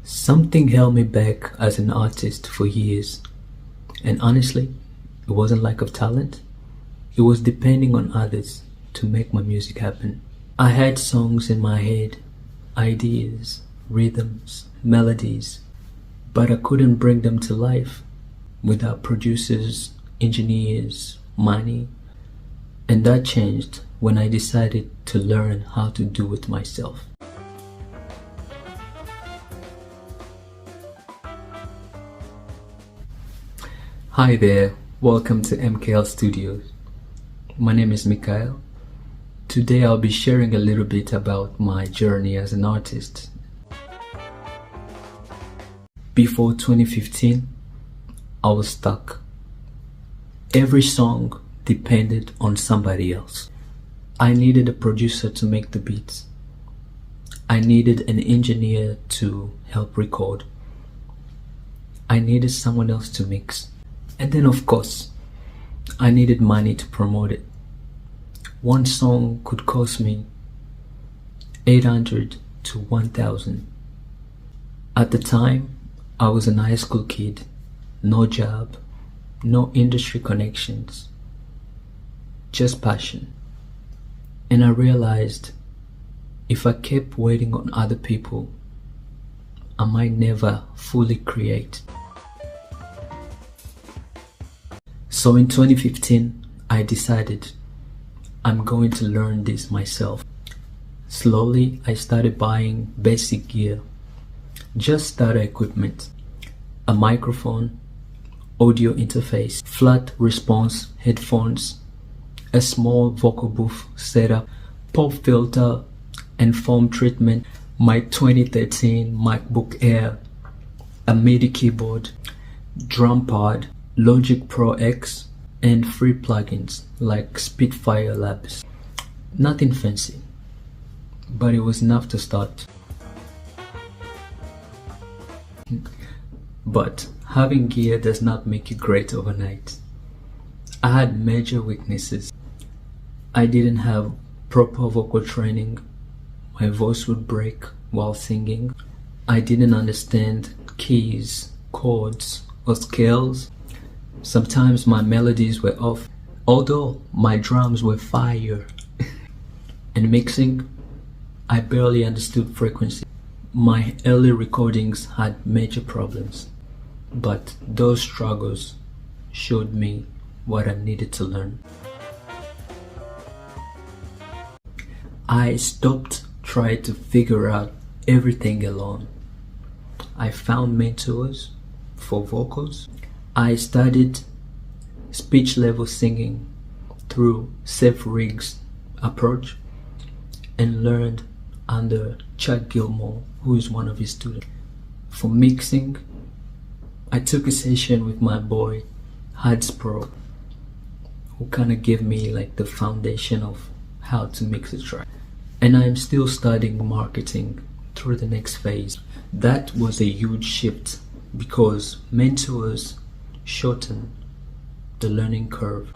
Something held me back as an artist for years, and honestly, it wasn't lack of talent, it was depending on others to make my music happen. I had songs in my head, ideas, rhythms, melodies, but I couldn't bring them to life without producers, engineers, money, and that changed when I decided to learn how to do it myself. Hi there, welcome to MKL.Studios. My name is MKL. Today I'll be sharing a little bit about my journey as an artist. Before 2015, I was stuck. Every song depended on somebody else. I needed a producer to make the beats. I needed an engineer to help record. I needed someone else to mix. And then of course, I needed money to promote it. One song could cost me 800 to 1,000. At the time, I was a high school kid, no job, no industry connections, just passion. And I realized if I kept waiting on other people, I might never fully create. So in 2015, I decided I'm going to learn this myself. Slowly, I started buying basic gear, just starter equipment, a microphone, audio interface, flat response headphones, a small vocal booth setup, pop filter and foam treatment, my 2013 MacBook Air, a MIDI keyboard, drum pad, Logic Pro X, and free plugins like Spitfire Labs. Nothing fancy, but it was enough to start. But having gear does not make you great overnight. I had major weaknesses. I didn't have proper vocal training. My voice would break while singing. I didn't understand keys, chords, or scales. Sometimes my melodies were off, although my drums were fire. And mixing, I barely understood frequency. My early recordings had major problems, but those struggles showed me what I needed to learn. I stopped trying to figure out everything alone. I found mentors for vocals. I studied speech level singing through Seth Riggs' approach and learned under Chuck Gilmore, who is one of his students. For mixing, I took a session with my boy Hads Pro, who kind of gave me like the foundation of how to mix a track. And I'm still studying marketing through the next phase. That was a huge shift because mentors shorten the learning curve.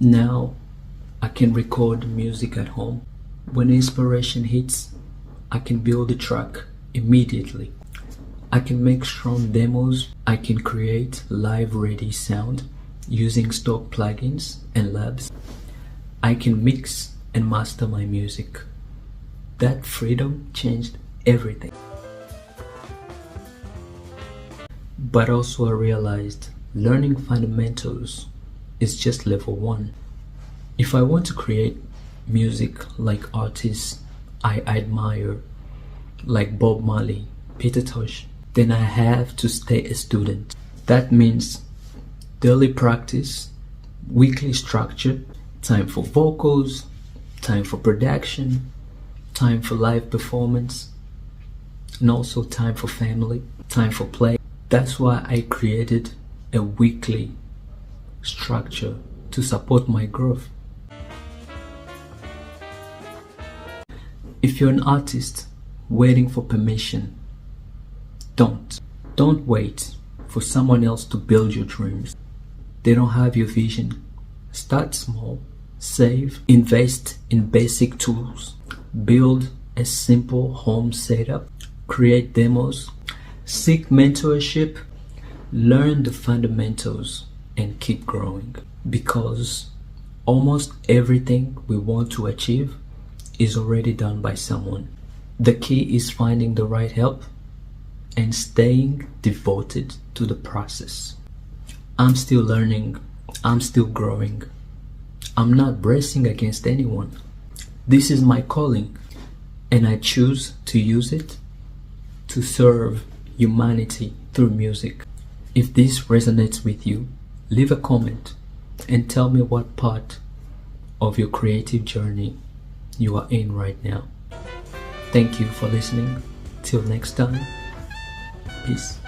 Now I can record music at home. When inspiration hits, I can build a track immediately. I can make strong demos. I can create live ready sound using stock plugins and labs. I can mix and master my music. That freedom changed everything. But also I realized learning fundamentals is just level 1. If I want to create music like artists I admire, like Bob Marley, Peter Tosh, then I have to stay a student. That means daily practice, weekly structure, time for vocals, time for production, time for live performance, and also time for family, time for play. That's why I created a weekly structure to support my growth. If you're an artist waiting for permission, don't wait for someone else to build your dreams. They don't have your vision. Start small, save, invest in basic tools, build a simple home setup, create demos, seek mentorship, learn the fundamentals, and keep growing. Because almost everything we want to achieve is already done by someone. The key is finding the right help and staying devoted to the process. I'm still learning, I'm still growing. I'm not bracing against anyone. This is my calling, and I choose to use it to serve humanity through music. If this resonates with you, leave a comment and tell me what part of your creative journey you are in right now. Thank you for listening. Till next time, peace.